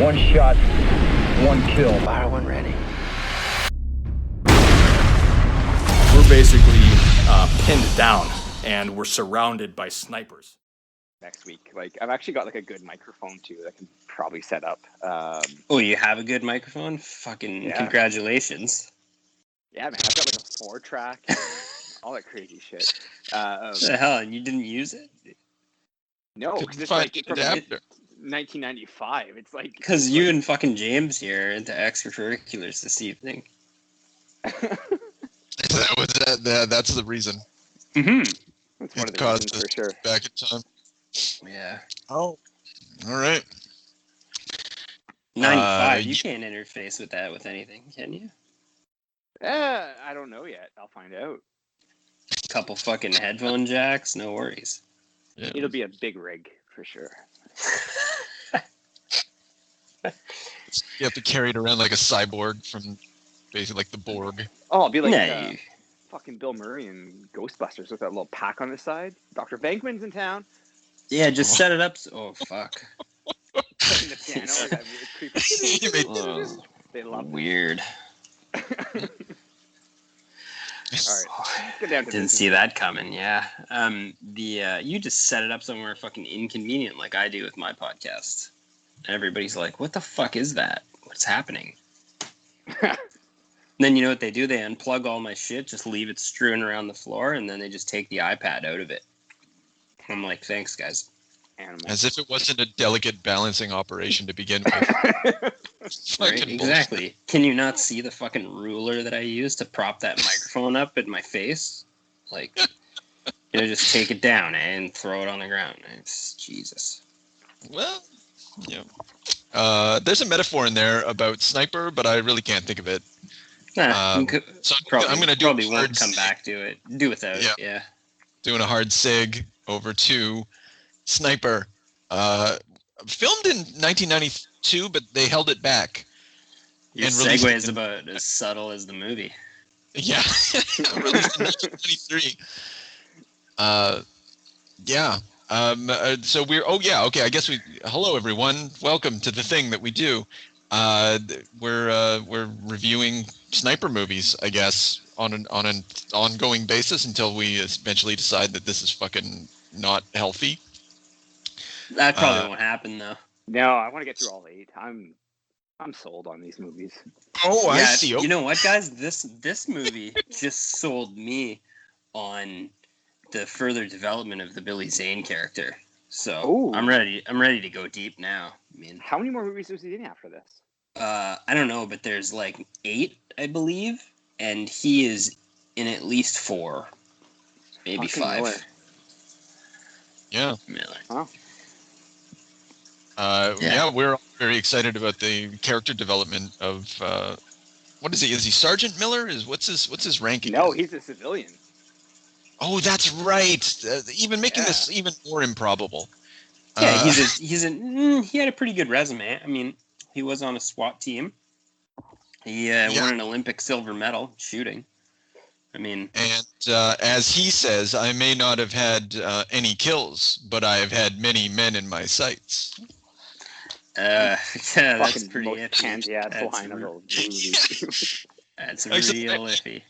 One shot, one kill. Fire one ready. We're basically pinned down, and we're surrounded by snipers. Next week, like I've actually got like a good microphone too that I can probably set up. Oh, you have a good microphone? Fucking Yeah. Congratulations. Yeah, man, I've got like a 4-track, all that crazy shit. What the hell? And you didn't use it? No, because it's Find like an from adapter. 1995. It's like Because you and fucking James here are into extracurriculars this evening. That's the reason. Mm-hmm. It's one of the caused reasons for sure. Back in time. Yeah. Oh. All right. 95. You can't interface with that with anything, can you? I don't know yet. I'll find out. Couple fucking headphone jacks, no worries. Yeah. It'll be a big rig for sure. You have to carry it around like a cyborg from basically like the Borg. Oh, I'll be like Yeah, fucking Bill Murray in Ghostbusters with that little pack on the side. Dr. Venkman's in town. yeah, just set it up. Oh, fuck. Playing the piano. Like that really creepy. You made- Oh, They love that. weird. All right. Let's get down to Didn't business. see that coming, yeah. You just set it up somewhere fucking inconvenient like I do with my podcast. And everybody's like, what the fuck is that? What's happening? Then you know what they do? They unplug all my shit, just leave it strewn around the floor, and then they just take the iPad out of it. I'm like, thanks, guys. Animal. As if it wasn't a delicate balancing operation to begin with. Right? Fucking Exactly. Can you not see the fucking ruler that I use to prop that microphone up in my face? Like, just take it down and throw it on the ground. It's Jesus. bullshit. Well, yeah. There's a metaphor in there about sniper, but I really can't think of it. Nah, So probably, I'm going to do probably a won't hard come sig, back to it. Do without it, yeah. doing a hard sig over to Sniper. Filmed in 1992, but they held it back. Your And released segue it is in- about as subtle as the movie. Yeah, released in 1993. Yeah. So we're. Oh yeah. Okay. I guess we. Hello everyone. Welcome to the thing that we do. We're reviewing sniper movies, I guess, on an ongoing basis until we eventually decide that this is fucking not healthy. That probably won't happen, though. No, I want to get through all 8. I'm sold on these movies. Oh, I Yeah, see. You know what, guys? This movie just sold me on the further development of the Billy Zane character. So Ooh. I'm ready to go deep now. I mean, How many more movies was he in after this? I don't know, but there's like 8, I believe, and he is in at least 4, maybe Fucking 5. Miller. Yeah. Miller. Yeah, we're all very excited about the character development of what is he? Is he Sergeant Miller? What's his ranking? No, he's a civilian. Oh, that's right. Even making this even more improbable. Yeah, he had a pretty good resume. I mean, he was on a SWAT team. He won an Olympic silver medal shooting. I mean, and as he says, I may not have had any kills, but I have had many men in my sights. yeah, that's Fucking pretty most iffy. pansy-ass That's line of re- the movie. That's Actually, real iffy.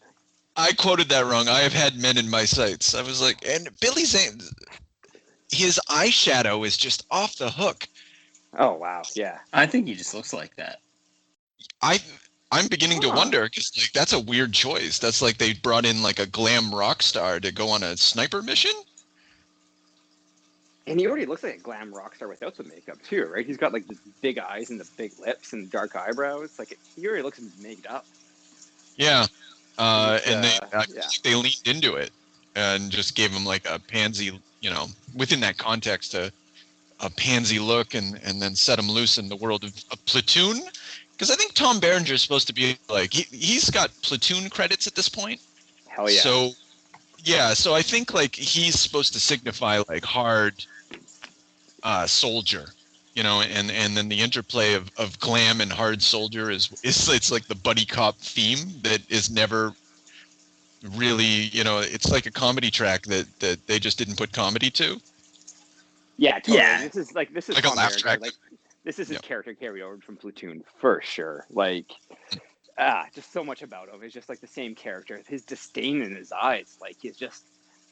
I quoted that wrong. I have had men in my sights. I was like, and Billy Zane, his eyeshadow is just off the hook. Oh wow, yeah. I think he just looks like that. I'm beginning to wonder because like that's a weird choice. That's like they brought in like a glam rock star to go on a sniper mission. And he already looks like a glam rock star without the makeup too, right? He's got like the big eyes and the big lips and dark eyebrows. Like he already looks made up. Yeah, and yeah. they leaned into it and just gave him like a pansy, within that context, a pansy look, and then set him loose in the world of Platoon. Because I think Tom Berenger is supposed to be like he's got Platoon credits at this point. Hell yeah. So yeah, so I think like he's supposed to signify like hard soldier, and then the interplay of glam and hard soldier is it's like the buddy cop theme that is never really, it's like a comedy track that they just didn't put comedy to. Yeah, totally. Yeah. This is Like a Tom laugh Berenger. track. Like This is his Yep. character carried over from Platoon for sure. Like, just so much about him. It's just like the same character. His disdain in his eyes, like he's just,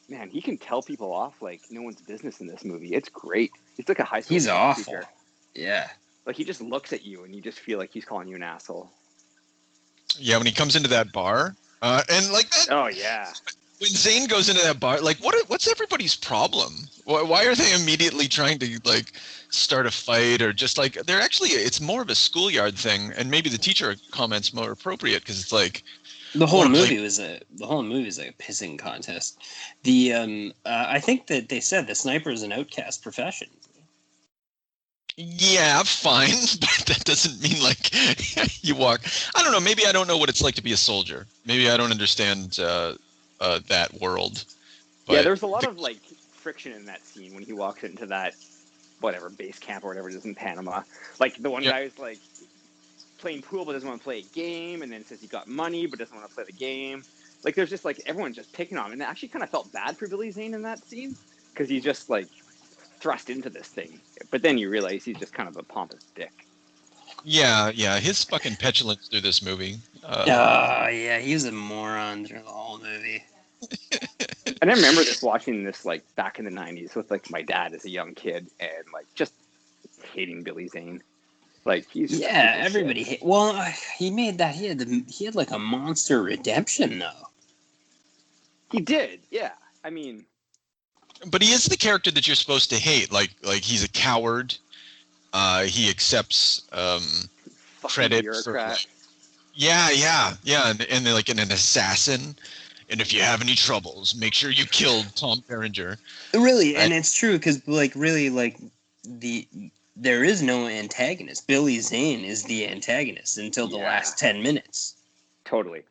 man, he can tell people off like no one's business in this movie. It's great. He's like a high school. He's class awful. teacher. Yeah. Like he just looks at you and you just feel like he's calling you an asshole. Yeah, when he comes into that bar, and like that. Oh yeah. When Zane goes into that bar, like what's everybody's problem? Why are they immediately trying to like start a fight or just like they're actually? It's more of a schoolyard thing, and maybe the teacher comments more appropriate because it's like The whole Or, movie was a pissing contest. I think that they said the sniper is an outcast profession. yeah, fine, but that doesn't mean like you walk. I don't know. Maybe I don't know what it's like to be a soldier. Maybe I don't understand that world. But Yeah, there's a lot of like friction in that scene when he walks into that whatever base camp or whatever it is in Panama. Like the one Yeah. guy's like playing pool but doesn't want to play a game, and then says he got money but doesn't want to play the game. Like there's just like everyone's just picking on him, and I actually kind of felt bad for Billy Zane in that scene because he's just like thrust into this thing. But then you realize he's just kind of a pompous dick. yeah, his fucking petulance through this movie. Yeah, he was a moron through the whole movie. And I remember watching this like back in the 90s with like my dad as a young kid and like just hating Billy Zane. Like he's just Yeah, a piece of everybody. shit. He made that. He had like a monster redemption though. He did, yeah. I mean, But he is the character that you're supposed to hate. Like he's a coward. He accepts fucking credit for bureaucrat. like, yeah, and they're like an assassin. And if you have any troubles, make sure you killed Tom Berenger. Really, and it's true because there is no antagonist. Billy Zane is the antagonist until the Yeah. last 10 minutes. Totally.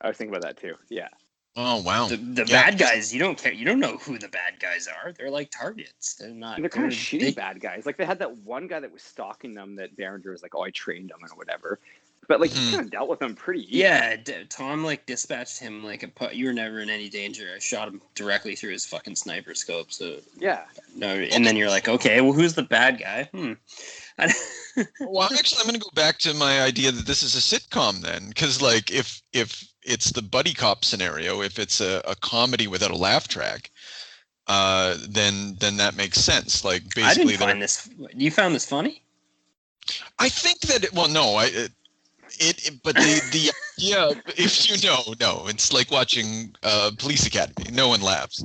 I was thinking about that too. Yeah. Oh wow. The Yeah. bad guys, you don't care. You don't know who the bad guys are. They're like targets. They're not. And they're kind of shitty they- bad guys. Like they had that one guy that was stalking them that Berenger was like, oh, I trained him or whatever. But like he kind of dealt with them pretty easy. Yeah, Tom like dispatched him like you were never in any danger. I shot him directly through his fucking sniper scope. So Yeah. no, and then you're like, okay, well, who's the bad guy? Well, actually, I'm going to go back to my idea that this is a sitcom then, because like if it's the buddy cop scenario, if it's a comedy without a laugh track, then that makes sense. Like basically, I didn't find this. You found this funny? I think that but the idea, if you know, no, it's like watching Police Academy. No one laughs.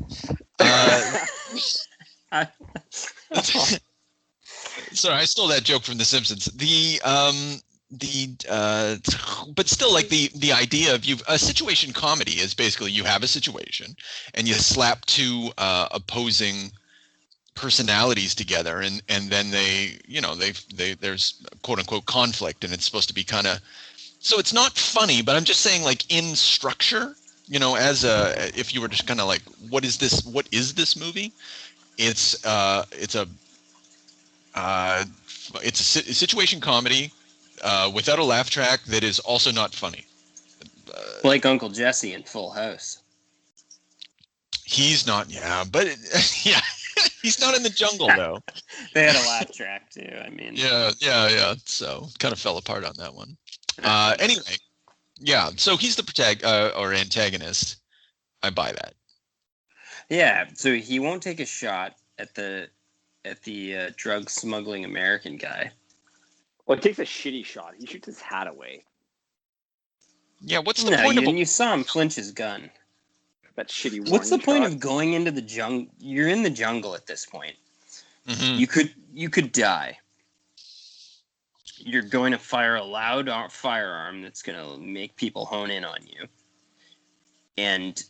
Sorry, I stole that joke from The Simpsons. But still, like the idea of a situation comedy is basically you have a situation and you slap two opposing personalities together, and then there's quote unquote conflict, and it's supposed to be kind of, so it's not funny, but I'm just saying like in structure, if you were just kind of like, what is this movie? It's a situation comedy without a laugh track that is also not funny. Like Uncle Jesse in Full House. He's not, but yeah, he's not in the jungle though. They had a laugh track too. I mean, Yeah. So kind of fell apart on that one. Anyway, yeah. So he's the or antagonist. I buy that. Yeah. So he won't take a shot at the drug smuggling American guy. Well, he takes a shitty shot. He shoots his hat away. Yeah. What's the point of? You saw him flinch his gun. That shitty. What's the point shot. of going into the jungle? You're in the jungle at this point. Mm-hmm. You could die. You're going to fire a loud firearm that's going to make people hone in on you. And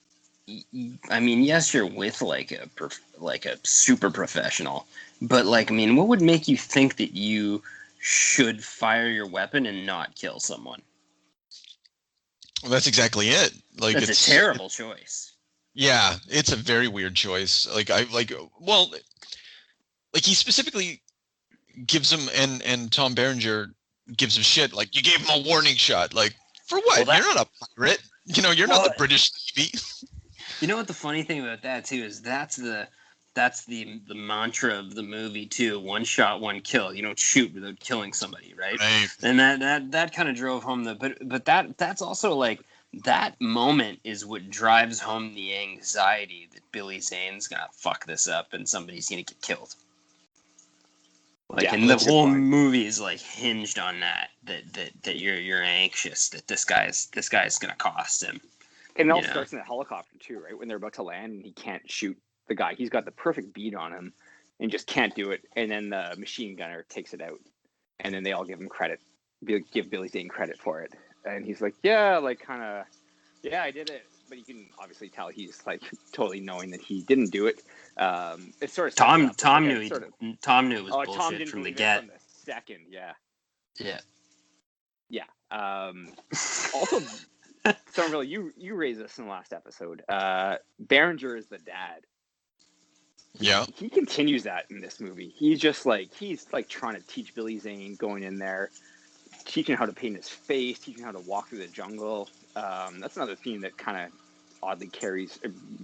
I mean, yes, you're with like a super professional, but like, I mean, what would make you think that you should fire your weapon and not kill someone? Well, that's exactly it. Like That's a terrible choice. Yeah, it's a very weird choice. He specifically gives him and Tom Berenger gives him shit. Like, you gave him a warning shot. Like, for what? Well, you're not a pirate. You're not the British Navy. You know what the funny thing about that too is that's that's the mantra of the movie too. One shot, one kill. You don't shoot without killing somebody, right? And that kind of drove home but that's also like that moment is what drives home the anxiety that Billy Zane's gonna fuck this up and somebody's gonna get killed. Like, and the whole movie is like hinged on that you're anxious that this guy's gonna cost him. And it all starts in the helicopter too, right? When they're about to land and he can't shoot the guy. He's got the perfect bead on him and just can't do it. And then the machine gunner takes it out. And then they all give him credit. Give Billy Zane credit for it. And he's like, yeah, like kind of, yeah, I did it. But you can obviously tell he's like totally knowing that he didn't do it. It's sort of Tom knew it was bullshit Tom didn't from the get. From the second, yeah. Also, Somerville, you raised this in the last episode. Berenger is the dad. Yeah. He continues that in this movie. He's trying to teach Billy Zane going in there, teaching how to paint his face, teaching how to walk through the jungle. That's another theme that kind of oddly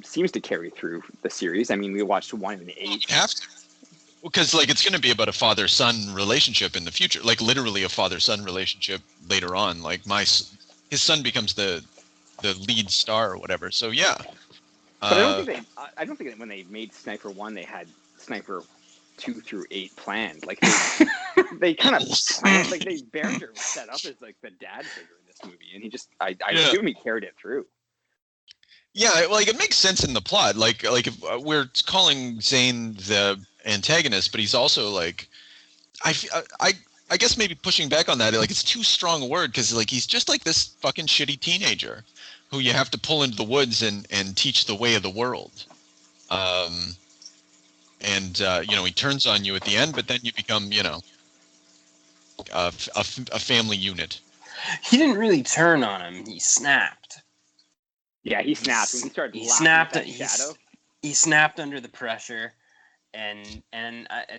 seems to carry through the series. I mean, we watched 1 in 8. You have to. Because like it's going to be about a father-son relationship in the future, like literally a father-son relationship later on. Like his son becomes the lead star or whatever. So yeah. But I don't think that when they made Sniper 1, they had Sniper 2 through 8 planned. Like they kind of planned, like Berenger was set up as like the dad figure in this movie, and he just I assume he carried it through. Yeah, like it makes sense in the plot. Like if we're calling Zane the antagonist, but he's also like, I guess maybe pushing back on that, like it's too strong a word because like he's just like this fucking shitty teenager who you have to pull into the woods and teach the way of the world. He turns on you at the end, but then you become, a family unit. He didn't really turn on him. He snapped. Yeah, he snapped when he started. He snapped. He snapped under the pressure, and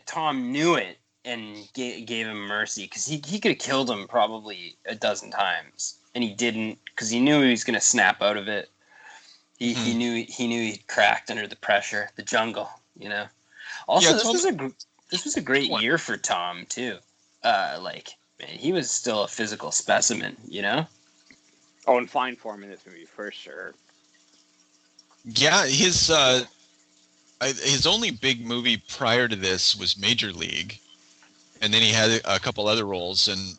Tom knew it and gave him mercy because he could have killed him probably a dozen times, and he didn't because he knew he was going to snap out of it. He knew he cracked under the pressure. The jungle, Also, this was a great year for Tom too. Man, he was still a physical specimen, Oh, in fine form in this movie for sure. Yeah, his only big movie prior to this was Major League, and then he had a couple other roles. And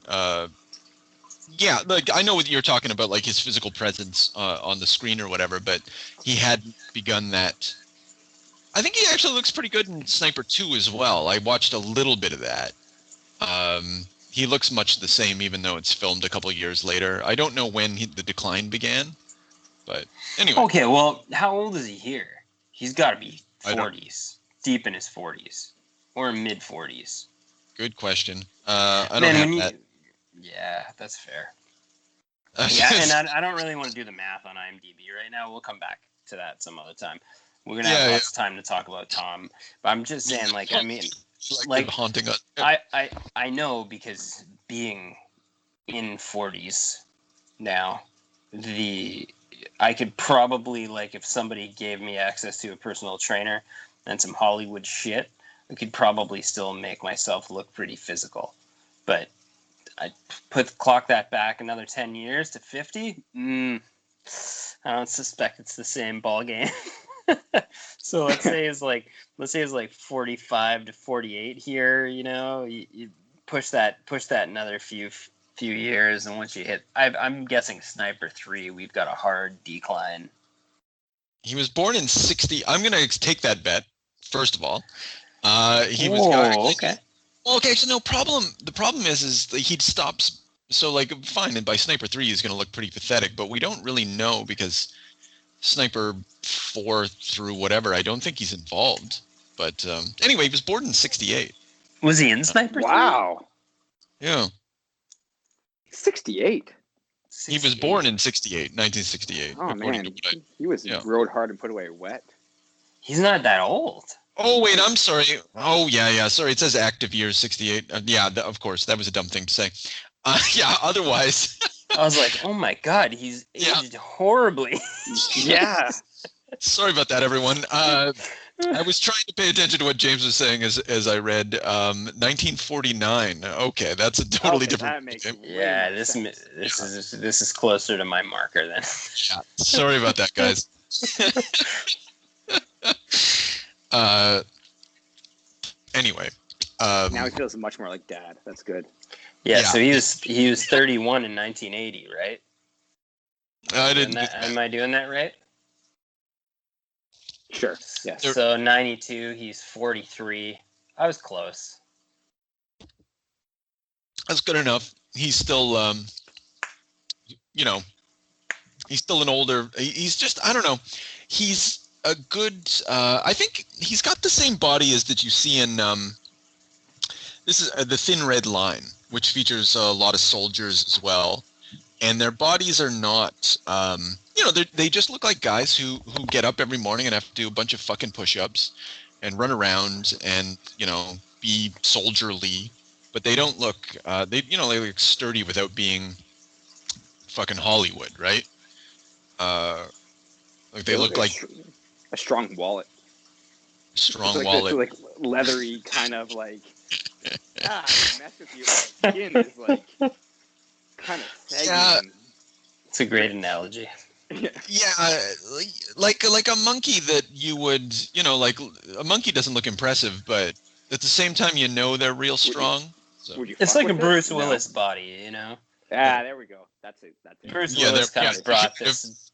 like I know what you're talking about, like his physical presence on the screen or whatever. But he hadn't begun that. I think he actually looks pretty good in Sniper 2 as well. I watched a little bit of that. He looks much the same, even though it's filmed a couple of years later. I don't know when the decline began, but anyway. Okay, well, how old is he here? He's got to be 40s, deep in his 40s, or mid 40s. Good question. I don't have that. Yeah, that's fair. And I don't really want to do the math on IMDb right now. We'll come back to that some other time. We're gonna have lots of time to talk about Tom, but I'm just saying, haunting us. I know because being in 40s now, I could probably, like, if somebody gave me access to a personal trainer and some Hollywood shit, I could probably still make myself look pretty physical. But I clock that back another 10 years to 50. I don't suspect it's the same ball game. So let's say it's like 45 to 48 here. You push that another few years, and once you hit, I'm guessing Sniper 3, we've got a hard decline. He was born in 60. I'm gonna take that bet. First of all, he was. Okay. Well, okay. So no problem. The problem is he stops. So like, fine. And by Sniper 3, he's gonna look pretty pathetic, but we don't really know because Sniper 4 through whatever, I don't think he's involved. But anyway, he was born in 68. Was he in Sniper 3? Wow. Yeah. 68. He was born in 1968. Oh, man. He was rode hard and put away wet. He's not that old. Oh, wait, I'm sorry. Oh, yeah. Sorry, it says active years, 68. Of course, that was a dumb thing to say. Otherwise... I was like, oh my God, he's aged horribly. Yeah. Sorry about that, everyone. I was trying to pay attention to what James was saying as I read 1949. Okay, that's a totally different. That makes way Yeah, more sense. this is closer to my marker then. Yeah. Sorry about that, guys. Anyway, Now he feels much more like Dad. That's good. Yeah, Yeah. so he was 31 in 1980, right? I didn't. Am I doing that right? Sure. Yes. So 92, he's 43. I was close. That's good enough. He's still, he's still an older. He's just, I don't know. He's a good. I think he's got the same body as that you see in. This is The Thin Red Line, which features a lot of soldiers as well, and their bodies are not. They just look like guys who get up every morning and have to do a bunch of fucking push-ups, and run around and be soldierly. But they don't look. They look sturdy without being fucking Hollywood, right? Like they look like a strong wallet. Strong like wallet. This, like leathery kind of like. Mess with you. Skin is like kind of saggy. Yeah. It's a great analogy. Yeah, like a monkey that you would, like a monkey doesn't look impressive, but at the same time, they're real strong. So. It's like a Bruce Willis body, There we go. That's it. Bruce Willis kind of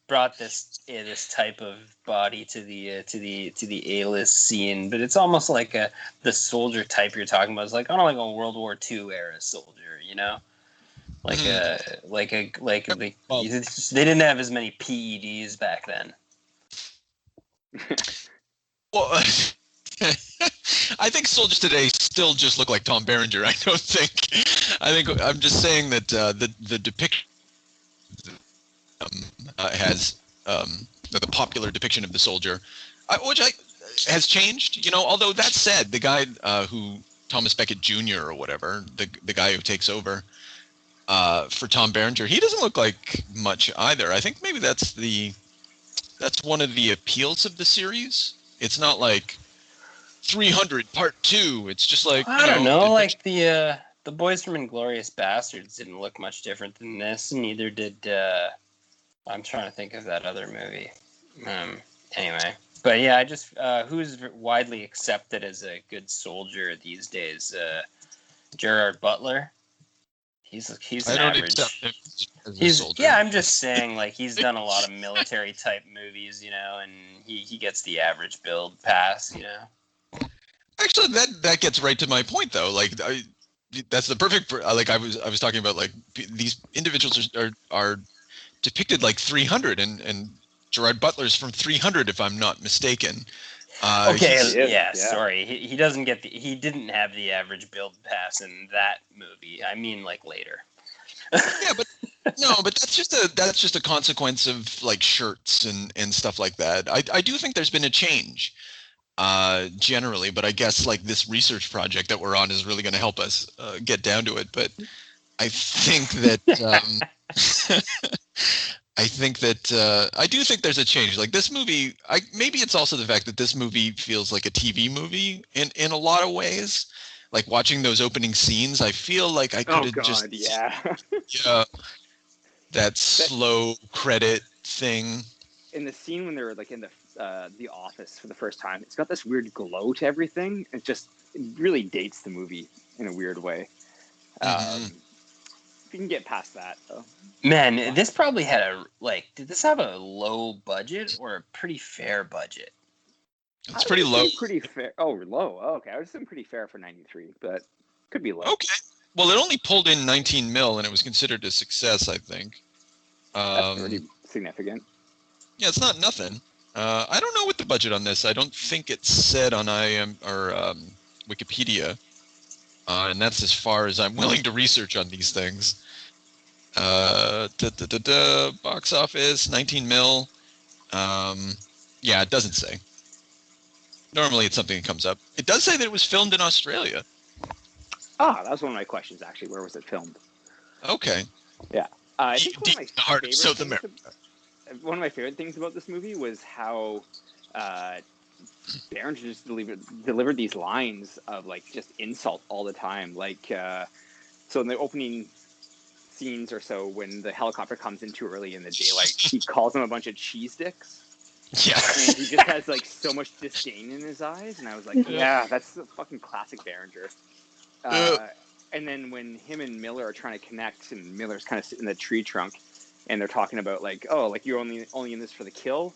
brought this type of body to the A-list scene, but it's almost like the soldier type you're talking about. It's like like a World War II era soldier, they didn't have as many PEDs back then. Well, I think soldiers today still just look like Tom Berenger. I think I'm just saying that the depiction has the popular depiction of the soldier, has changed. Although that said, the guy who Thomas Beckett Jr. or whatever, the guy who takes over for Tom Berenger, he doesn't look like much either. I think maybe that's one of the appeals of the series. It's not like 300 Part 2. It's just like I don't know. Like the boys from Inglourious Bastards didn't look much different than this, and neither did I'm trying to think of that other movie. Anyway, but yeah, I just who's widely accepted as a good soldier these days? Gerard Butler. He's an average. I'm just saying, like, he's done a lot of military type movies, and he gets the average build pass, Actually, that gets right to my point, though. Like, that's the perfect. Like, I was talking about, like, these individuals are depicted like 300, and Gerard Butler's from 300, if I'm not mistaken. Sorry, he doesn't get he didn't have the average build pass in that movie. I mean, like, later. Yeah, but that's just a consequence of like shirts and stuff like that. I do think there's been a change generally, but I guess like this research project that we're on is really going to help us get down to it. But I think that I do think there's a change. Like this movie, maybe it's also the fact that this movie feels like a TV movie in a lot of ways. Like watching those opening scenes, I feel like I could have that slow credit thing. In the scene when they're like in the office for the first time, it's got this weird glow to everything. It really dates the movie in a weird way. If you can get past that, though. Man, this probably had did this have a low budget or a pretty fair budget? It's pretty low. Pretty fair. Oh, low. Oh, okay. I was thinking pretty fair for 93, but could be low. Okay. Well, it only pulled in 19 mil, and it was considered a success, I think. That's pretty significant. Yeah, it's not nothing. I don't know what the budget on this. I don't think it's said on Wikipedia, and that's as far as I'm willing to research on these things. Box office 19 mil. Yeah, it doesn't say. Normally, it's something that comes up. It does say that it was filmed in Australia. That was one of my questions, actually. Where was it filmed? Okay. Yeah. I think one of my heart of South America. one of my favorite things about this movie was how Berenger just delivered these lines of like just insult all the time. Like, so in the opening scenes or so, when the helicopter comes in too early in the daylight, he calls them a bunch of cheese dicks. Yeah. And he just has like so much disdain in his eyes, and I was like, yeah, that's a fucking classic Berenger. And then when him and Miller are trying to connect, and Miller's kind of sitting in the tree trunk, and they're talking about like, oh, like you're only in this for the kill,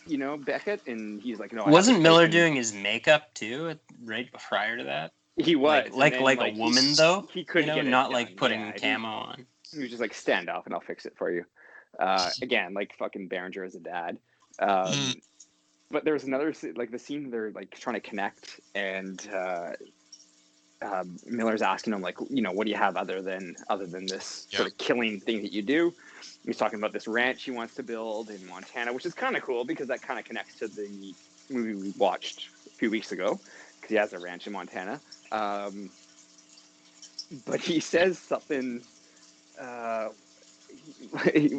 you know, Beckett, and he's like, no. Wasn't Miller doing his makeup too, right prior to that? He was like a woman though. He couldn't get it not done. like putting camo on. He was just like, stand up and I'll fix it for you. Again, like fucking Berenger as a dad. But there was another, like the scene they're like trying to connect, and Miller's asking him like, you know, what do you have other than this sort of killing thing that you do? He's talking about this ranch he wants to build in Montana, which is kind of cool because that kind of connects to the movie we watched a few weeks ago, because he has a ranch in Montana. But he says something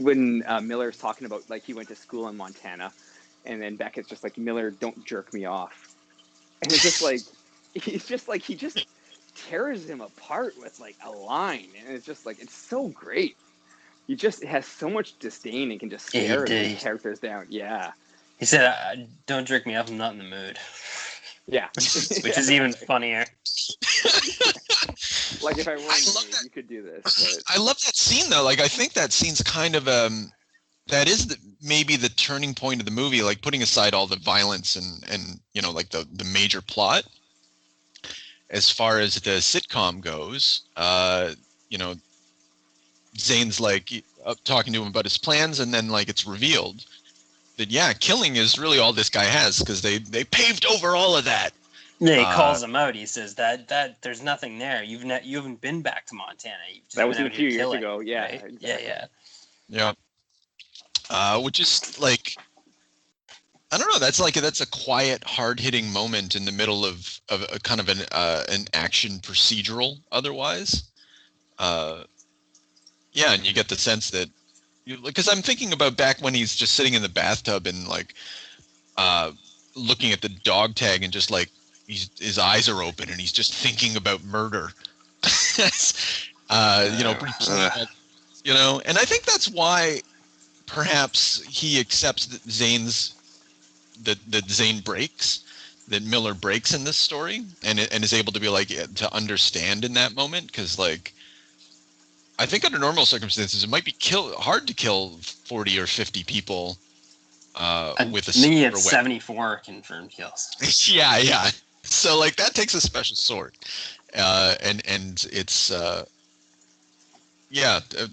when Miller's talking about like he went to school in Montana, and then Beckett's just like, Miller, don't jerk me off. And it's just like, he just tears him apart with like a line, and it's just like, it's so great. He just has so much disdain and can just stare his characters down. Yeah. He said, don't jerk me off, I'm not in the mood. Yeah. Which is even funnier. Like if I were in the mood, you could do this. But... I love that scene though. Like I think that scene's kind of that is maybe the turning point of the movie, like putting aside all the violence and you know, like the major plot. As far as the sitcom goes, you know, Zane's like talking to him about his plans, and then like it's revealed that killing is really all this guy has, because they paved over all of that. Yeah, he calls him out. He says that there's nothing there. You haven't been back to Montana. That was a few years ago. Yeah, right? Exactly. Yeah. Which is like, I don't know. That's a quiet, hard-hitting moment in the middle of a kind of an action procedural. Otherwise, and you get the sense that, because I'm thinking about back when he's just sitting in the bathtub and like looking at the dog tag, and just like his eyes are open and he's just thinking about murder. You know, and I think that's why perhaps he accepts that that Zane breaks, that Miller breaks in this story, and is able to be like, to understand in that moment, because like, I think under normal circumstances it might be hard to kill 40 or 50 people with a I think he had weapon. 74 confirmed kills. Yeah. So like that takes a special sword, and it's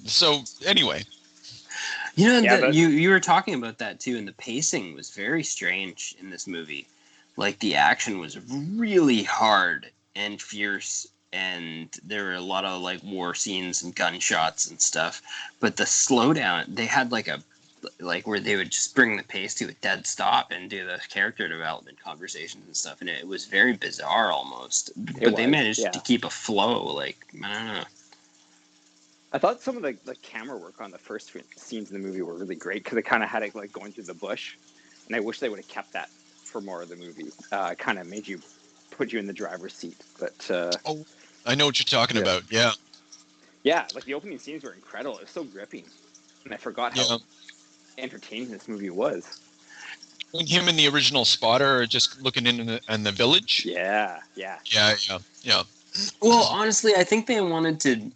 So anyway, you were talking about that too, and the pacing was very strange in this movie. Like the action was really hard and fierce, and there were a lot of like war scenes and gunshots and stuff. But the slowdown, they had like where they would just bring the pace to a dead stop and do the character development conversations and stuff, and it was very bizarre almost. But they managed to keep a flow. Like, I don't know. I thought some of the camera work on the first scenes in the movie were really great, because it kind of had it like going through the bush, and I wish they would have kept that for more of the movie. Kind of made you put you in the driver's seat. But I know what you're talking about. Yeah, like the opening scenes were incredible. It was so gripping, and I forgot how entertaining this movie was. When him and the original spotter are just looking in the village. Yeah. Well, honestly, I think they wanted to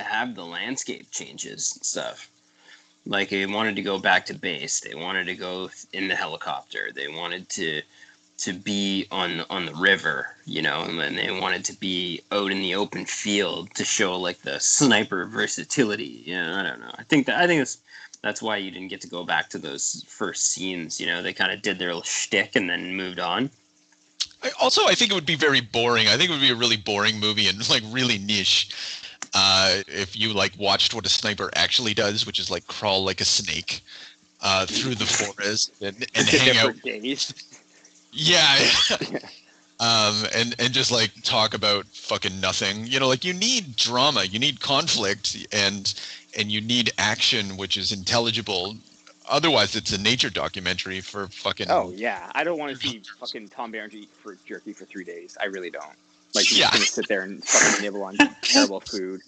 have the landscape changes and stuff. Like they wanted to go back to base. They wanted to go in the helicopter. They wanted to be on the river, you know, and then they wanted to be out in the open field to show like the sniper versatility. You know, I don't know. I think that's why you didn't get to go back to those first scenes. You know, they kind of did their little shtick and then moved on. I think it would be very boring. I think it would be a really boring movie and like really niche. If you like watched what a sniper actually does, which is like crawl like a snake through the forest and hang out. Days. Yeah. and just like talk about fucking nothing. You know, like you need drama, you need conflict, and you need action, which is intelligible. Otherwise, it's a nature documentary for fucking. Oh yeah, I don't want to see fucking Tom Berenger eat for jerky for 3 days. I really don't. Like he's Yeah. gonna sit there and fucking nibble on terrible food,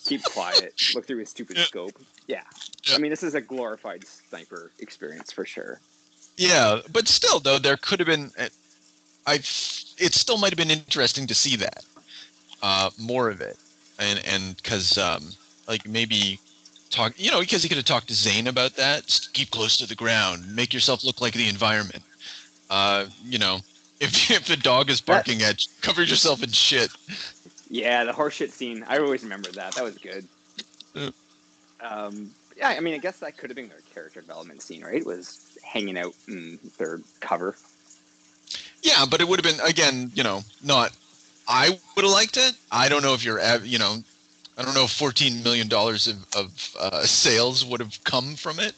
keep quiet, look through his stupid scope. Yeah. I mean, this is a glorified sniper experience for sure. Yeah, but still, though, there could have been. It still might have been interesting to see that, more of it, and because like maybe talk, you know, because he could have talked to Zane about that. Just keep close to the ground, make yourself look like the environment. You know, if the dog is barking at you, cover yourself in shit. Yeah, the horseshit scene. I always remember that. That was good. Yeah, I mean, I guess that could have been their character development scene, right? Was hanging out in their cover. Yeah, but it would have been, again, you know, not. I would have liked it. I don't know if you know, I don't know if $14 million of sales would have come from it.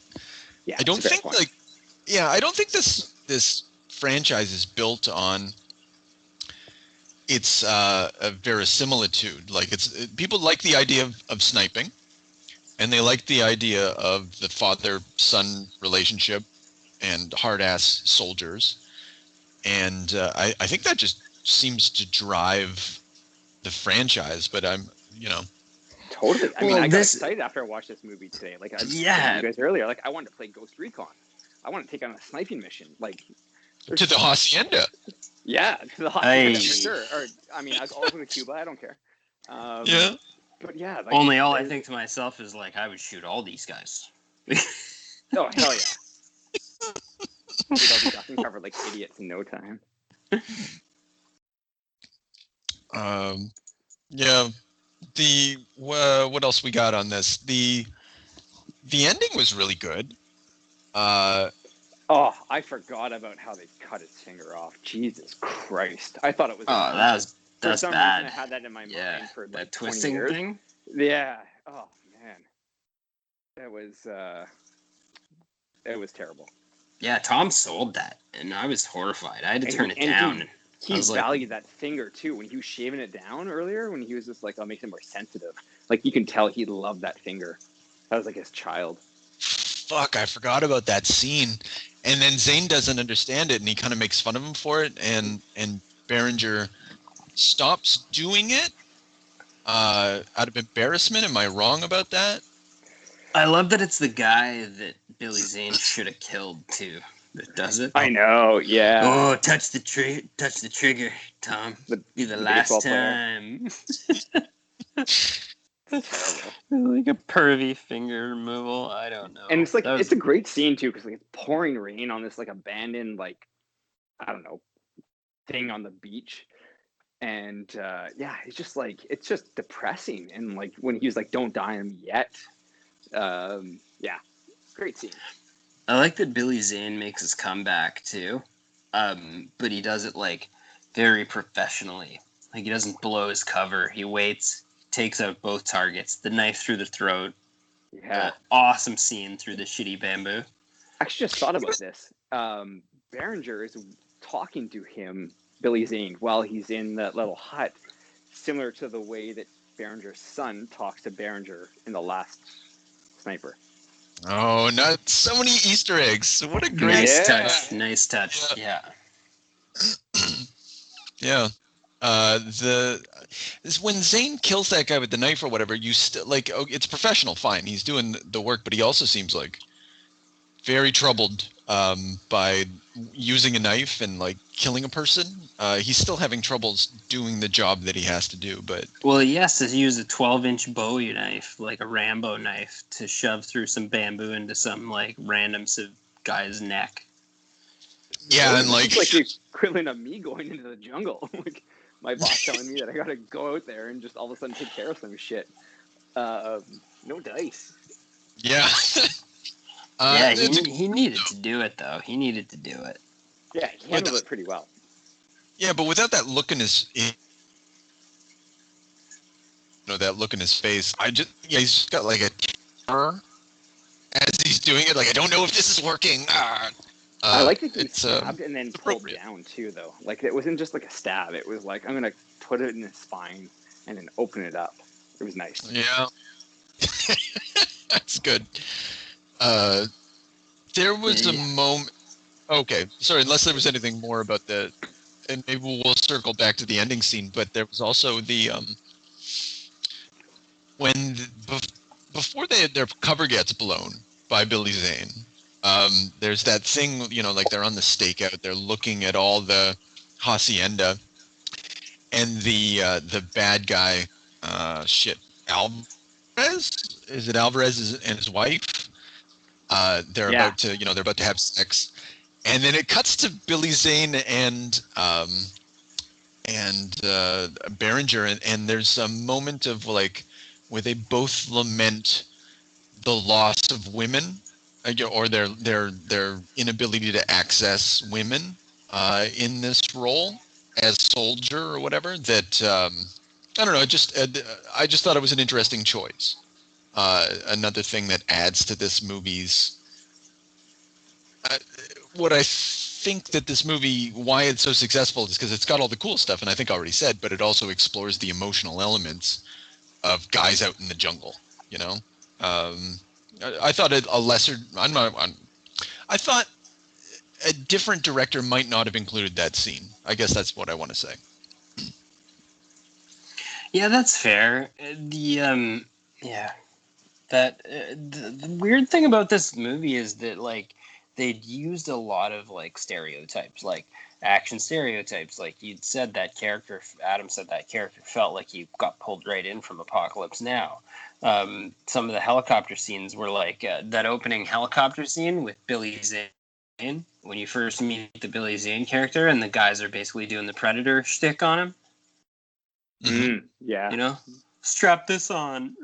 Yeah, I don't think point. I don't think this franchise is built on its a verisimilitude. Like people like the idea of sniping, and they like the idea of the father-son relationship and hard-ass soldiers. And I think that just seems to drive the franchise. But I'm, you know. Totally. I mean, I got excited after I watched this movie today. Like, I told you guys earlier, like, I wanted to play Ghost Recon. I want to take on a sniping mission. Like, to the hacienda. Yeah, to the hacienda for sure. Or, I mean, I was all over Cuba. I don't care. Yeah. But yeah. Like, Only all I think to myself is, like, I would shoot all these guys. Oh, hell yeah. Dude, I'll be ducking cover like idiots in no time. Yeah. What else we got on this? The ending was really good. Oh, I forgot about how they cut his finger off. Jesus Christ! I thought it was. Oh, that's for some bad. reason, I had that in my mind for like that 20 twisting years. thing. Yeah. Oh man, that was. It was terrible. Yeah, Tom sold that, and I was horrified. I had to turn it down. He valued that finger too when he was shaving it down earlier. When he was just like, "I'll make it more sensitive." Like you can tell he loved that finger. That was like his child. Fuck, I forgot about that scene. And then Zane doesn't understand it, and he kind of makes fun of him for it. And Berenger stops doing it out of embarrassment. Am I wrong about that? I love that it's the guy that Billy Zane should have killed too that does it. I know, yeah. Oh, touch the trigger, Tom. Be the last time. Like a pervy finger removal. I don't know. And it's like it's a great scene too because like it's pouring rain on this like abandoned like I don't know thing on the beach. And yeah, it's just depressing. And like when he was like, "Don't die on me yet." Yeah, great scene. I like that Billy Zane makes his comeback too, but he does it like very professionally. Like he doesn't blow his cover. He waits, takes out both targets. The knife through the throat. Yeah, awesome scene through the shitty bamboo. I actually just thought about this. Berenger is talking to him, Billy Zane, while he's in that little hut, similar to the way that Berenger's son talks to Berenger in the last Sniper. Oh, not so many Easter eggs. What a great touch. Nice touch. Yeah. Yeah. When Zane kills that guy with the knife or whatever, you still like. Oh, it's professional, fine. He's doing the work, but he also seems like very troubled by using a knife and like killing a person. He's still having troubles doing the job that he has to do. But he has to use a 12-inch Bowie knife, like a Rambo knife, to shove through some bamboo into some like random guy's neck. Yeah, and like it's like the equivalent of me going into the jungle. Like my boss telling me that I gotta go out there and just all of a sudden take care of some shit. No dice. Yeah. Yeah, he needed to do it though. He needed to do it. Yeah, he handled it pretty well. Yeah, but without that look in his, that look in his face, he's just got like a terror as he's doing it. Like I don't know if this is working. I like that he it's stabbed and then pulled appropriate. down too, though. Like it wasn't just like a stab. It was like I'm gonna put it in his spine and then open it up. It was nice. Yeah, that's good. There was a moment. Okay, sorry. Unless there was anything more about the, and maybe we'll circle back to the ending scene. But there was also the when before their cover gets blown by Billy Zane. There's that thing, like they're on the stakeout, they're looking at all the hacienda, and the bad guy, Alvarez, is it Alvarez and his wife? They're Yeah. about to, they're about to have sex, and then it cuts to Billy Zane and Berenger, and there's a moment of like where they both lament the loss of women, or their inability to access women in this role as soldier or whatever. That I don't know. I just thought it was an interesting choice. Another thing that adds to this movie's what I think that this movie, why it's so successful, is because it's got all the cool stuff, and I think I already said, but it also explores the emotional elements of guys out in the jungle. I thought a lesser. I thought a different director might not have included that scene. I guess that's what I want to say. Yeah, that's fair. The weird thing about this movie is that like they'd used a lot of like stereotypes, like action stereotypes. Like you'd said that character, Adam said that character felt like he got pulled right in from Apocalypse Now. Some of the helicopter scenes were like that opening helicopter scene with Billy Zane when you first meet the Billy Zane character, and the guys are basically doing the Predator shtick on him. Yeah. Strap this on.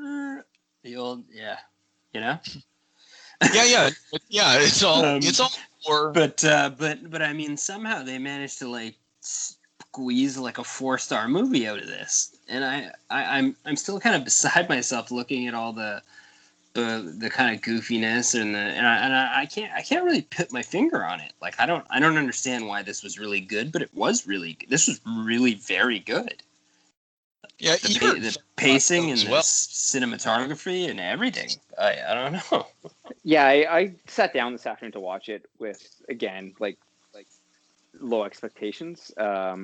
The old, yeah. Yeah. It's all more. But I mean, somehow they managed to like squeeze like a 4-star movie out of this, and I'm still kind of beside myself looking at all the kind of goofiness and I can't really put my finger on it. Like I don't understand why this was really good, but it was really. This was really very good. Yeah, the pacing and the cinematography and everything. I don't know. Yeah, I sat down this afternoon to watch it with, again, like low expectations. I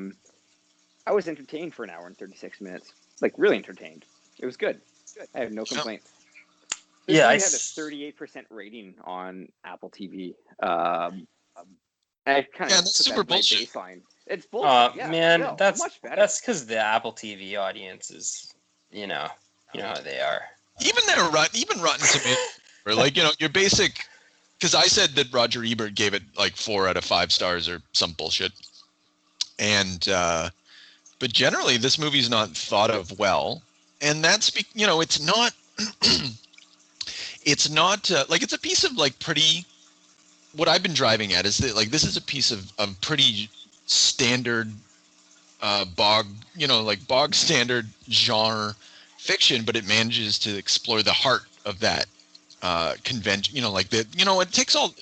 was entertained for an hour and 36 minutes. Like really entertained. It was good. I have no complaints. This movie had a 38% rating on Apple TV. I kind of took that as my baseline. It's bullshit. Man, that's much better. That's because the Apple TV audience is, you know how they are. Even Rotten Tomatoes, or like your basic. Because I said that Roger Ebert gave it like 4 out of 5 stars or some bullshit, and but generally this movie's not thought of well, and that's it's not. It's not like it's a piece of like pretty. What I've been driving at is that like this is a piece of pretty standard bog standard genre fiction, but it manages to explore the heart of that convention. It takes all.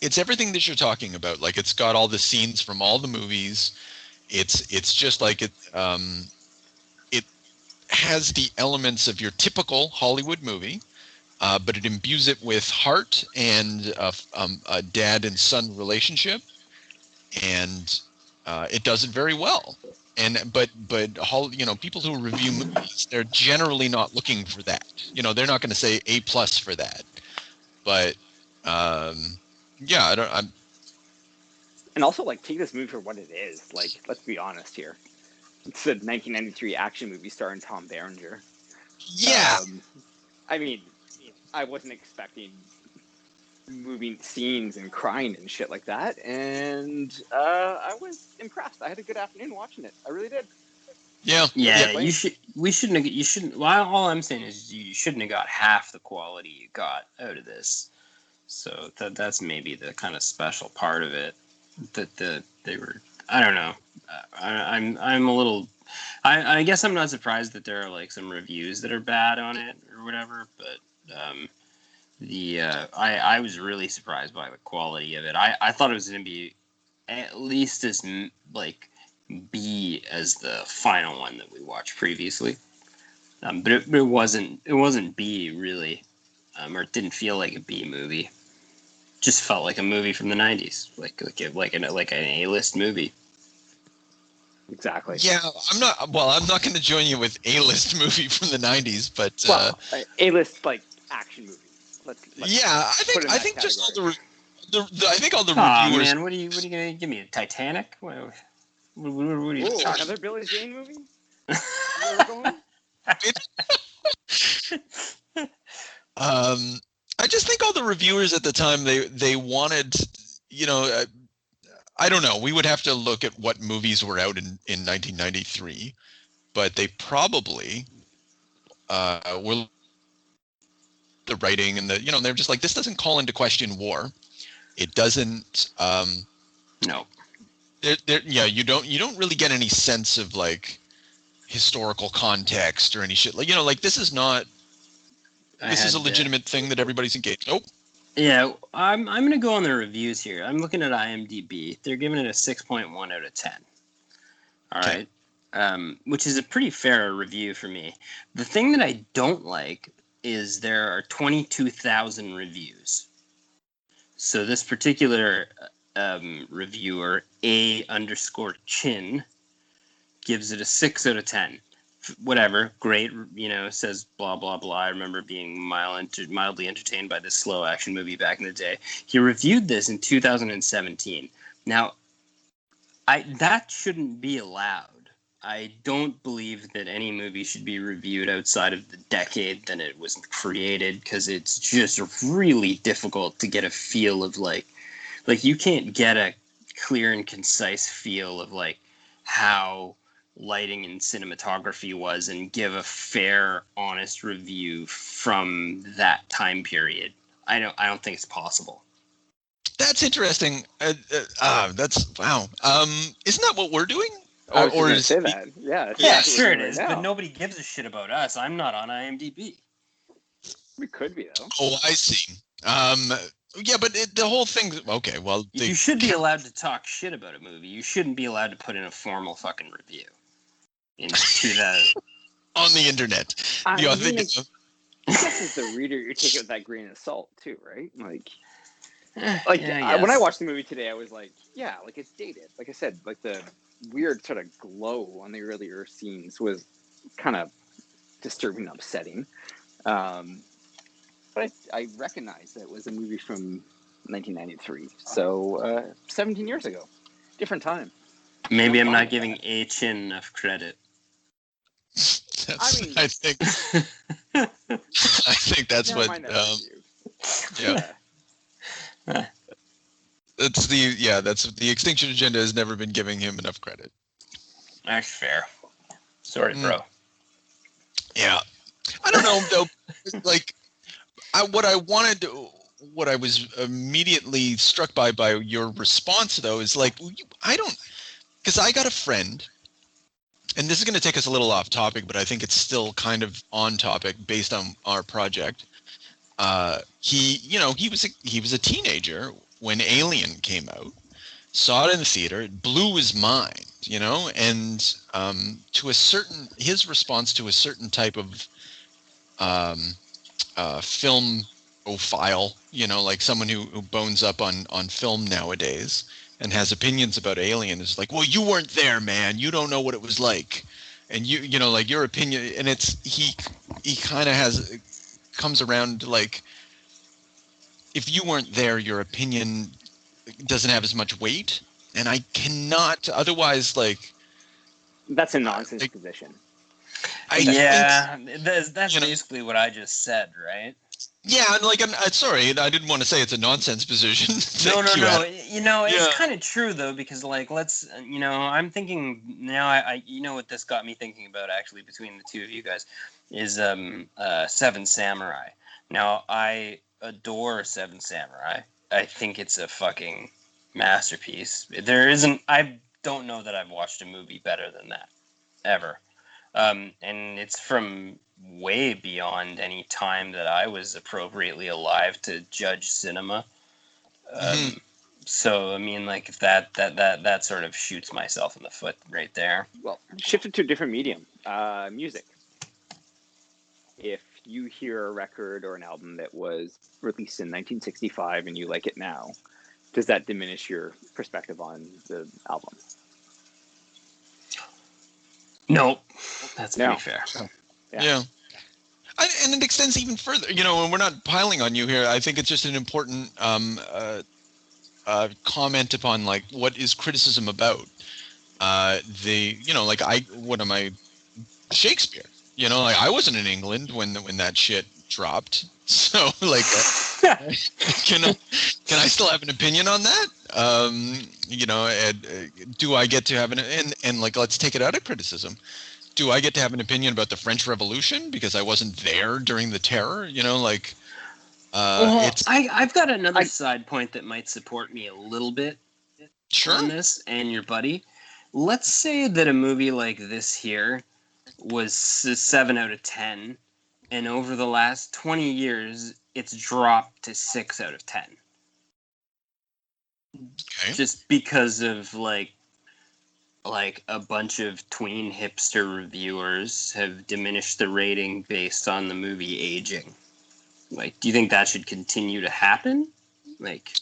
It's everything that you're talking about. Like it's got all the scenes from all the movies. It's just like it. It has the elements of your typical Hollywood movie. But it imbues it with heart and a dad and son relationship, and it does it very well. But people who review movies, they're generally not looking for that. They're not going to say A+ for that. But And also, like, take this movie for what it is. Like, let's be honest here. It's a 1993 action movie starring Tom Berenger. Yeah. I mean, I wasn't expecting moving scenes and crying and shit like that, and I was impressed. I had a good afternoon watching it. I really did. Yeah. You shouldn't. Well, all I'm saying is you shouldn't have got half the quality you got out of this. So that's maybe the kind of special part of it. That they were. I don't know. I'm a little. I guess I'm not surprised that there are like some reviews that are bad on it or whatever, but I was really surprised by the quality of it. I thought it was going to be at least as like B as the final one that we watched previously. But it wasn't B really, or it didn't feel like a B movie. Just felt like a movie from the '90s, like an A-list movie. Exactly. Yeah, I'm not going to join you with A-list movie from the '90s, but A-list like action movie. Let's yeah, I think just all I think all the Aw, reviewers. man, what are you gonna give me? A Titanic? What are you Ooh, talking? another Billy Zane movie? Where we're going? I just think all the reviewers at the time they wanted, I don't know. We would have to look at what movies were out in 1993, but they probably were the writing and they're just like, this doesn't call into question war. It doesn't. No. You don't really get any sense of like historical context or any shit. Like this is not. This is a legitimate thing that everybody's engaged. Oh. Yeah, I'm gonna go on the reviews here. I'm looking at IMDb. They're giving it a 6.1 out of 10. All right, which is a pretty fair review for me. The thing that I don't like is there are 22,000 reviews. So this particular reviewer, A_Chin, gives it a 6 out of 10. Whatever, great, says blah, blah, blah. I remember being mildly entertained by this slow action movie back in the day. He reviewed this in 2017. Now, that shouldn't be allowed. I don't believe that any movie should be reviewed outside of the decade that it was created, because it's just really difficult to get a feel of like you can't get a clear and concise feel of like how lighting and cinematography was and give a fair, honest review from that time period. I don't think it's possible. That's interesting. That's wow. Isn't that what we're doing? I was going to say that. Yeah. Yeah, sure it is. Right, but nobody gives a shit about us. I'm not on IMDb. We could be though. Oh, I see. Yeah, but the whole thing. Okay, well, you should be allowed to talk shit about a movie. You shouldn't be allowed to put in a formal fucking review into that on the internet. I guess as the reader, you take it with that grain of salt too, right? When I watched the movie today, I was like, yeah, like it's dated. Like I said, like the weird sort of glow on the earlier scenes was kind of disturbing and upsetting. But I recognized that it was a movie from 1993, so 17 years ago, different time. Maybe I'm not giving A-Chin enough credit. I think that's what. Yeah. That's the X-tinction agenda has never been giving him enough credit. That's fair. Sorry, bro. Yeah, I don't know though. Like, what I was immediately struck by your response though is like, because I got a friend, and this is going to take us a little off topic, but I think it's still kind of on topic based on our project. He was a teenager when Alien came out, saw it in the theater, it blew his mind, and his response to a certain type of filmophile, like someone who bones up on film nowadays and has opinions about Alien is like, well, you weren't there, man. You don't know what it was like. And like your opinion, and he kind of comes around like, if you weren't there, your opinion doesn't have as much weight. And I cannot, otherwise, like, that's a nonsense position. That's basically what I just said, right? Yeah, and like, I'm sorry, I didn't want to say it's a nonsense position. No. It's kind of true though, because like, I'm thinking now. I what this got me thinking about actually between the two of you guys is Seven Samurai. Now I adore Seven Samurai. I think it's a fucking masterpiece. I don't know that I've watched a movie better than that ever. And it's from way beyond any time that I was appropriately alive to judge cinema. So I mean, like, if that sort of shoots myself in the foot right there. Well, shifted to a different medium, music. If you hear a record or an album that was released in 1965 and you like it now, does that diminish your perspective on the album? Nope, that's No. pretty fair. Yeah. And it extends even further. And we're not piling on you here. I think it's just an important comment upon, like, what is criticism about? What am I? Shakespeare. Like, I wasn't in England when that shit dropped. So, like, can I still have an opinion on that? Do I get to have and like, let's take it out of criticism. Do I get to have an opinion about the French Revolution because I wasn't there during the Terror? I've got another side point that might support me a little bit on this and your buddy. Let's say that a movie like this here was 7 out of 10, and over the last 20 years, it's dropped to 6 out of 10. Okay. Just because of like a bunch of tween hipster reviewers have diminished the rating based on the movie aging. Like, do you think that should continue to happen? Like,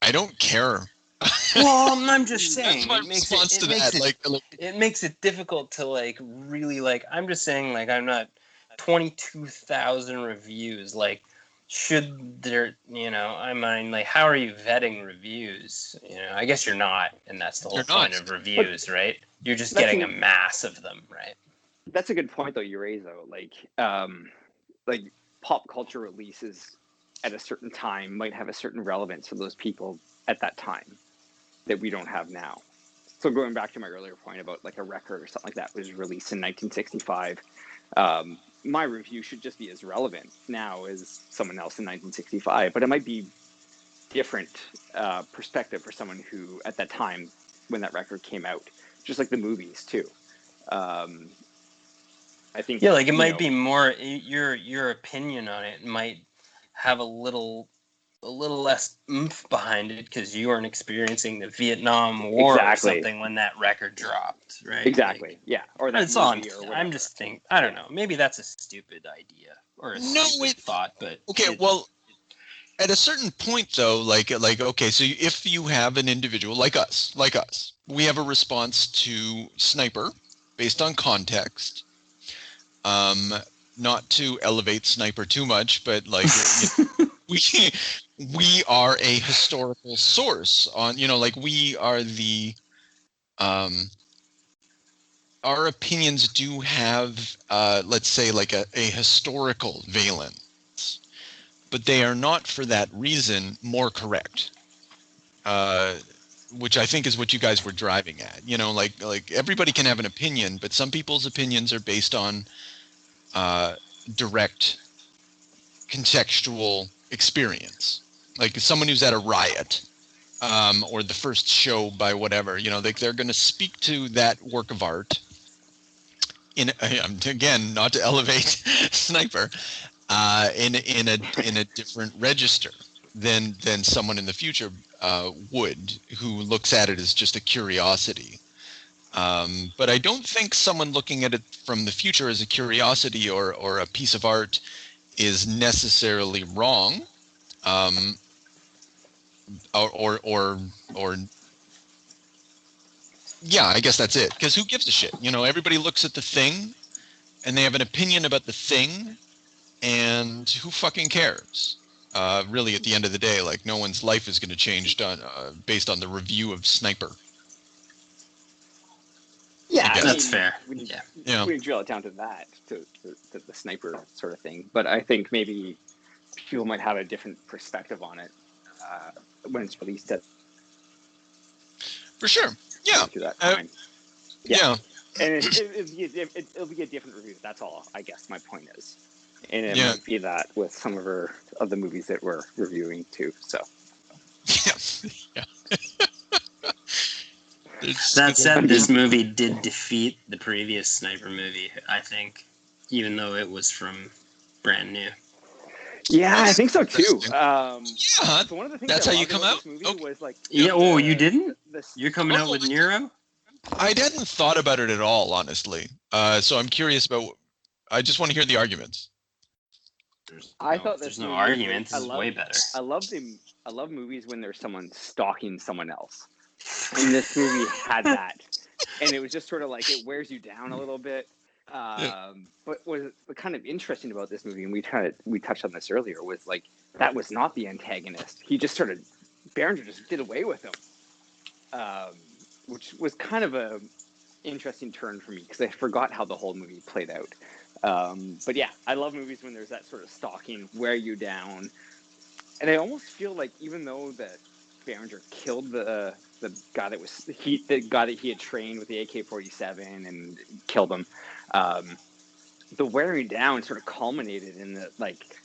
I don't care. Well, I'm just saying. That's my response to that. It makes it difficult to, like, really, like, I'm just saying, like, I'm not 22,000 reviews. Like, should there, I mean, like, how are you vetting reviews? I guess you're not, and that's the whole point of reviews, right? You're just getting a mass of them, right? That's a good point, though, you raise, though. Like pop culture releases at a certain time might have a certain relevance for those people at that time that we don't have now. So going back to my earlier point about, like, a record or something like that was released in 1965, my review should just be as relevant now as someone else in 1965, but it might be different perspective for someone who, at that time when that record came out, just like the movies too. I think, yeah, like, it might be more your opinion on it might have a little less oomph behind it because you weren't experiencing the Vietnam War or something when that record dropped, right? Exactly. Like, yeah. Or that that's all I'm just thinking. I don't know. Maybe that's a stupid idea or a stupid thought, but okay. Well, at a certain point, though, like okay, so if you have an individual like us, we have a response to Sniper based on context. Not to elevate Sniper too much, but, like, we are a historical source on, like, we are the our opinions do have let's say, like, a historical valence, but they are not for that reason more correct, which I think is what you guys were driving at. Like everybody can have an opinion, but some people's opinions are based on direct contextual experience, like someone who's at a riot or the first show by whatever, they're going to speak to that work of art again, not to elevate Sniper, in a different register than someone in the future would, who looks at it as just a curiosity. But I don't think someone looking at it from the future as a curiosity or a piece of art is necessarily wrong, or yeah, I guess that's it. Because who gives a shit? Everybody looks at the thing, and they have an opinion about the thing, and who fucking cares? Really, at the end of the day, like, no one's life is going to change based on the review of Sniper. Yeah, that's fair. We drill it down to that, to the Sniper sort of thing. But I think maybe people might have a different perspective on it when it's released. For sure. Yeah. To that time. Yeah. And it'll be a different review. That's all, I guess, my point is. And it might be that with some of the movies that we're reviewing too. So. Yeah. That said, this movie did defeat the previous Sniper movie, I think. even though it was from brand new. Yeah, I think so too. Interesting. So one of the things That's I how you loved come about out? this movie Okay. was like Yeah. Oh, you didn't? the You're coming out with Nero? I hadn't thought about it at all, honestly. So I'm curious about. I just want to hear the arguments. I thought there's this no movie was argument. This is way better. I love movies when there's someone stalking someone else, and this movie had that, and it was just sort of like it wears you down a little bit. But what was kind of interesting about this movie, and we touched on this earlier, was like that was not the antagonist. He just sort of Berenger just did away with him, which was kind of a interesting turn for me because I forgot how the whole movie played out. But yeah, I love movies when there's that sort of stalking, wear you down, and I almost feel like even though that Berenger killed the guy that he had trained with the AK-47 and killed him, the wearing down sort of culminated in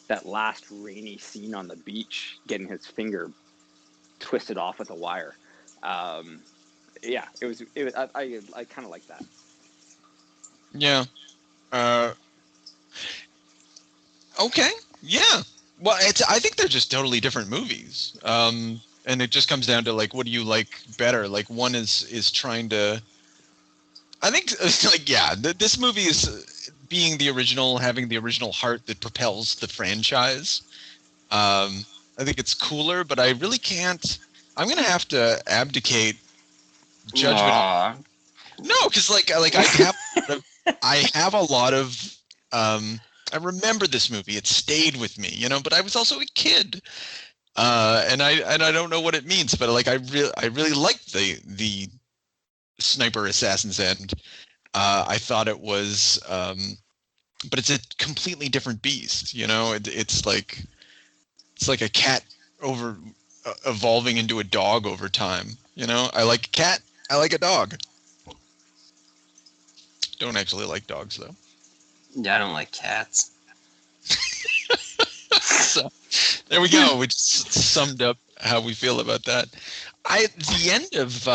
that last rainy scene on the beach, getting his finger twisted off with a wire. Yeah, it was. I kind of like that. Yeah. Okay. Yeah. Well, I think they're just totally different movies. And it just comes down to like, what do you like better? Like, one is trying to. I think like this movie is being the original, having the original heart that propels the franchise. I think it's cooler, but I really can't. I'm gonna have to abdicate judgment. No, because I have a lot of. I remember this movie; it stayed with me, But I was also a kid, and I don't know what it means, but like I really liked the Sniper Assassin's End. I thought it was, but it's a completely different beast. It's like a cat evolving into a dog over time. I like a cat. I like a dog. Don't actually like dogs though. Yeah, I don't like cats. So there we go. We just summed up how we feel about that. The end of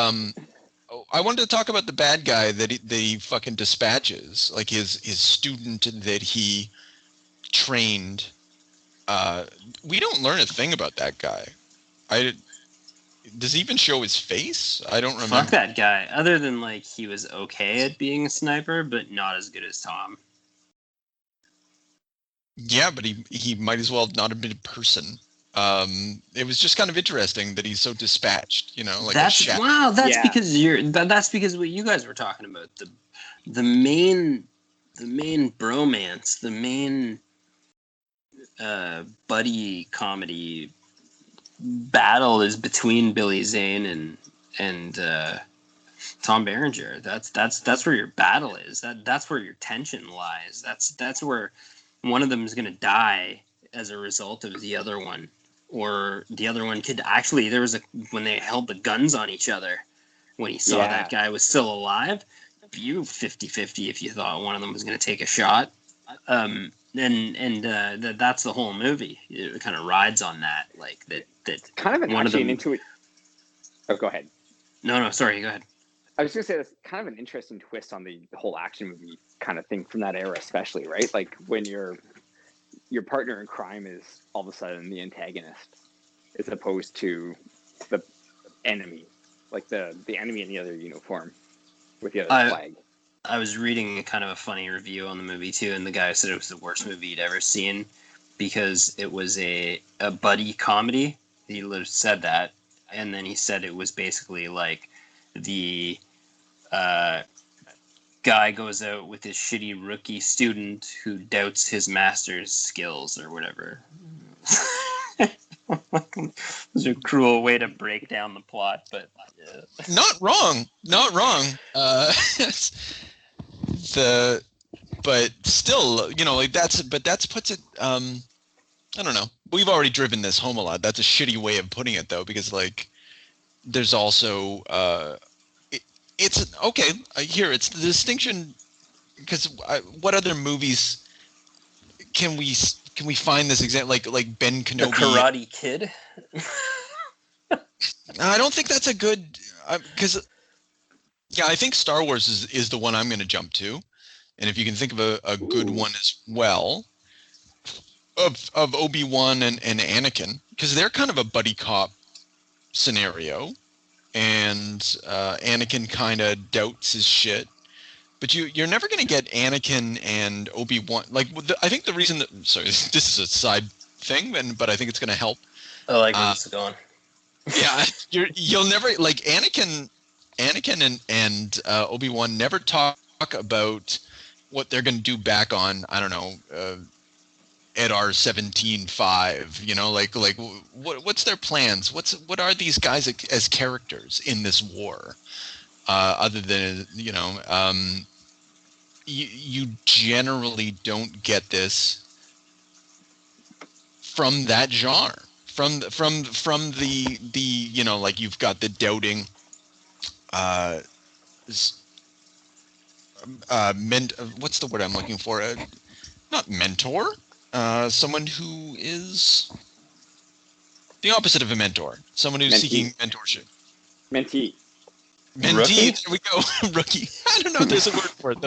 I wanted to talk about the bad guy that he fucking dispatches, like his student that he trained. We don't learn a thing about that guy. Does he even show his face? I don't remember. Fuck that guy. Other than like he was okay at being a sniper, but not as good as Tom. Yeah, but he might as well not have been a person. It was just kind of interesting that he's so dispatched, like that's because what you guys were talking about, the main bromance, the main buddy comedy battle is between Billy Zane and Tom Berenger. That's where your battle is. That's where your tension lies. That's where one of them is going to die as a result of the other one, or the other one could actually. There was when they held the guns on each other, when he saw that guy was still alive, you 50-50 if you thought one of them was going to take a shot. And that's the whole movie. It kind of rides on that, like that kind of an intuitive. Oh, go ahead. No, sorry, go ahead. I was going to say that's kind of an interesting twist on the whole action movie kind of thing from that era, especially, right? Like when your partner in crime is all of a sudden the antagonist, as opposed to the enemy, like the enemy in the other uniform with the other flag. I was reading kind of a funny review on the movie too, and the guy said it was the worst movie he'd ever seen because it was a buddy comedy. He said that, and then he said it was basically like the guy goes out with his shitty rookie student who doubts his master's skills or whatever. It was a cruel way to break down the plot, but not wrong. But still, like that's puts it. I don't know. We've already driven this home a lot. That's a shitty way of putting it, though, because like there's also it's okay. Here, it's the distinction because what other movies can we find this example? Like Ben Kenobi, The Karate Kid. I don't think that's a good because I think Star Wars is the one I'm going to jump to and if you can think of a good one as well, of Obi-Wan and Anakin, because they're kind of a buddy cop scenario, and Anakin kind of doubts his shit. But you're never going to get Anakin and Obi-Wan. Like, I think the reason that... Sorry, this is a side thing, but I think it's going to help. I like where this is going. Yeah, you'll never... Like, Anakin and Obi-Wan never talk about what they're going to do back on, I don't know, Edar 17-5. You know, like what's their plans? What are these guys as characters in this war? Other than, you know... You generally don't get this from that genre. From the you know, like, you've got the doubting what's the word I'm looking for? Not mentor. Someone who is the opposite of a mentor. Someone who's seeking mentorship. Mentee. Mentee, there we go. Rookie. I don't know if there's a word for it.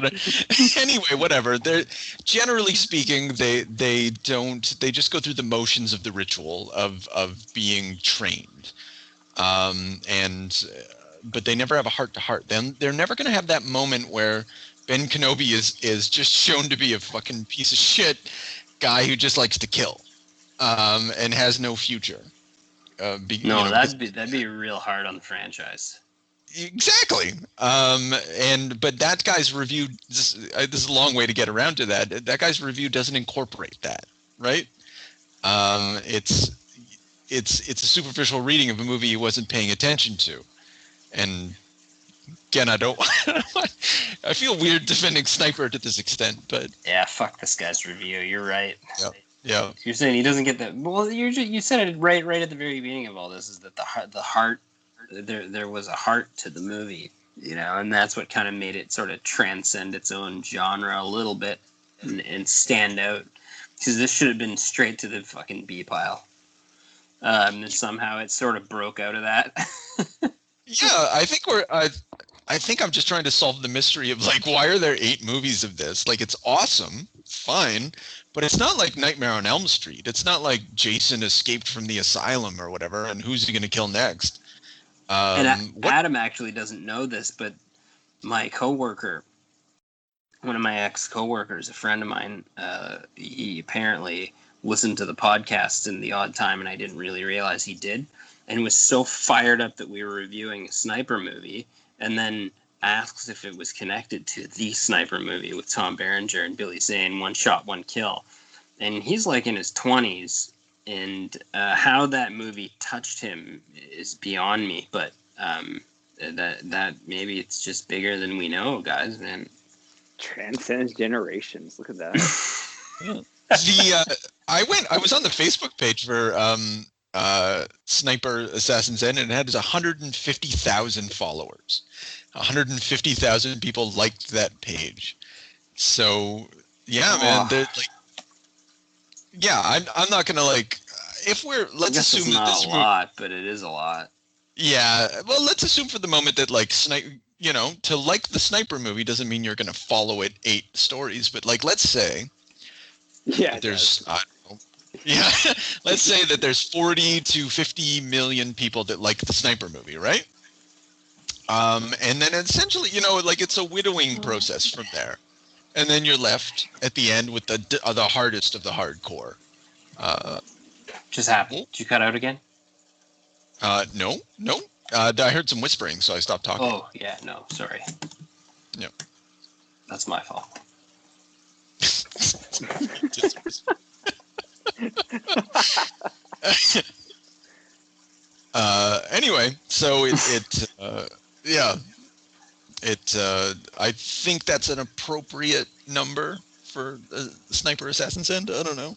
Anyway, whatever. They're generally speaking, they just go through the motions of the ritual of being trained, but they never have a heart to heart. Then they're never going to have that moment where Ben Kenobi is just shown to be a fucking piece of shit guy who just likes to kill, and has no future. That'd be real hard on the franchise. Exactly. But that guy's review, this is a long way to get around to that. That guy's review doesn't incorporate that, right? It's a superficial reading of a movie he wasn't paying attention to. And again, I feel weird defending Sniper to this extent, but yeah, fuck this guy's review. You're right. Yeah. You're saying he doesn't get that. Well, you said it right at the very beginning of all this, is that the heart. There was a heart to the movie, you know, and that's what kind of made it sort of transcend its own genre a little bit and stand out. Because this should have been straight to the fucking B pile. And somehow it sort of broke out of that. Yeah, I think I'm just trying to solve the mystery of, like, why are there 8 movies of this? Like, it's awesome, fine, but it's not like Nightmare on Elm Street. It's not like Jason escaped from the asylum or whatever, and who's he going to kill next? Adam actually doesn't know this, but my coworker, one of my ex-coworkers, a friend of mine, he apparently listened to the podcast in the odd time, and I didn't really realize he did, and was so fired up that we were reviewing a Sniper movie, and then asked if it was connected to the Sniper movie with Tom Berenger and Billy Zane, One Shot, One Kill. And he's like in his 20s. And how that movie touched him is beyond me, but that maybe it's just bigger than we know, guys, man. Transcends generations. Look at that. I was on the Facebook page for Sniper Assassin's End, and it had 150,000 followers. 150,000 people liked that page. So yeah, man, they're like. Yeah, I'm not gonna, like, if let's assume that this is not a lot, but it is a lot. Yeah, well, let's assume for the moment that, like, to like the Sniper movie doesn't mean you're gonna follow it 8 stories, but, like, let's say, there's I don't know, yeah, let's say that there's 40 to 50 million people that like the Sniper movie, right? And then essentially, you know, like, it's a widowing process from there. And then you're left at the end with the hardest of the hardcore. Just happened. Did you cut out again? No. I heard some whispering, so I stopped talking. Oh, yeah, no, sorry. Yep. That's my fault. Anyway, so yeah. I think that's an appropriate number for Sniper Assassin's End. I don't know.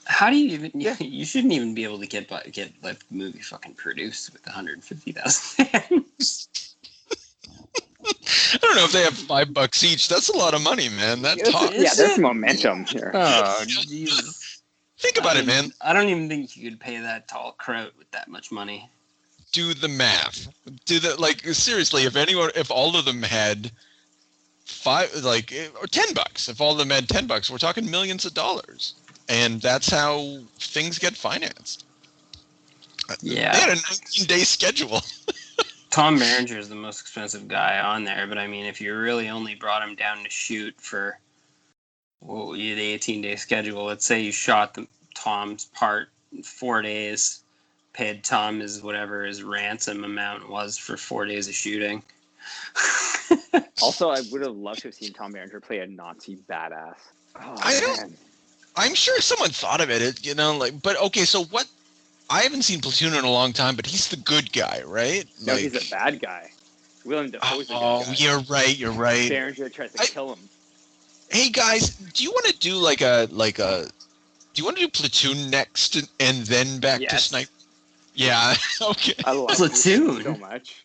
How do you even? You shouldn't even be able to get the movie fucking produced with 150,000 fans. I don't know if they have $5 each. That's a lot of money, man. That talks. Yeah, there's momentum here. Oh, Jesus. Think about it, man. I don't even think you could pay that tall kraut with that much money. do the math. Seriously, if all of them had or $10, if all of them had $10, we're talking millions of dollars. And that's how things get financed. Yeah. They had a 19-day schedule. Tom Berenger is the most expensive guy on there, but I mean, if you really only brought him down to shoot for the 18-day schedule, let's say you shot Tom's part in 4 days, paid Tom whatever his ransom amount was for 4 days of shooting. Also, I would have loved to have seen Tom Berenger play a Nazi badass. Oh, I'm sure someone thought of it, but okay, so what? I haven't seen Platoon in a long time, but he's the good guy, right? No, he's a bad guy. William Dafoe's the good guy. Oh, you're right. Berenger tries to kill him. Hey guys, do you want to do do you want to do Platoon next and then back to Sniper? Yeah, okay. I love Platoon so much.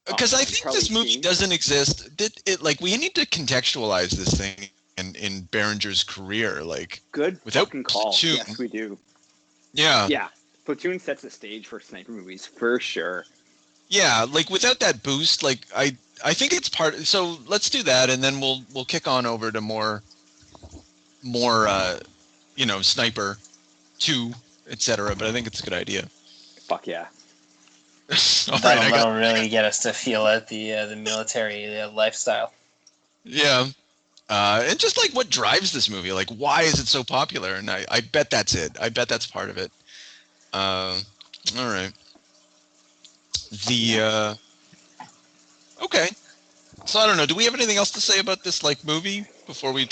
Because I think this movie doesn't exist. We need to contextualize this thing in Berenger's career, good without fucking call. Platoon. Yes, we do. Yeah. Yeah. Platoon sets the stage for sniper movies for sure. Yeah, without that boost, I think it's part. So let's do that, and then we'll kick on over to more Sniper 2, etc. But I think it's a good idea. Fuck yeah. That'll really get us to feel out the military lifestyle. Yeah. And just what drives this movie, why is it so popular? And I bet that's it. I bet that's part of it. All right. Okay. So I don't know. Do we have anything else to say about this movie before we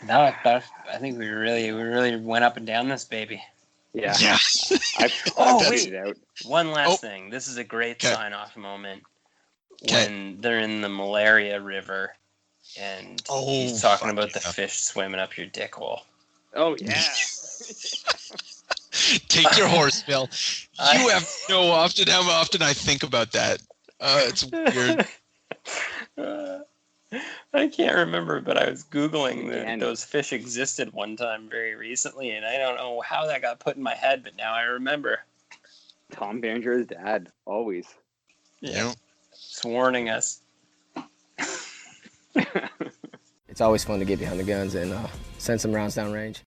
No, I think we really went up and down this baby. Yeah. Yeah. Wait. It out. One last thing. This is a great sign-off moment when they're in the malaria river and he's talking about the fish swimming up your dick hole. Oh yeah. Take your horse, Bill. You have no often how often I think about that. It's weird. I can't remember, but I was Googling that those fish existed one time very recently, and I don't know how that got put in my head, but now I remember. Tom Berenger's dad, always. Yeah. It's warning us. It's always fun to get behind the guns and send some rounds down range.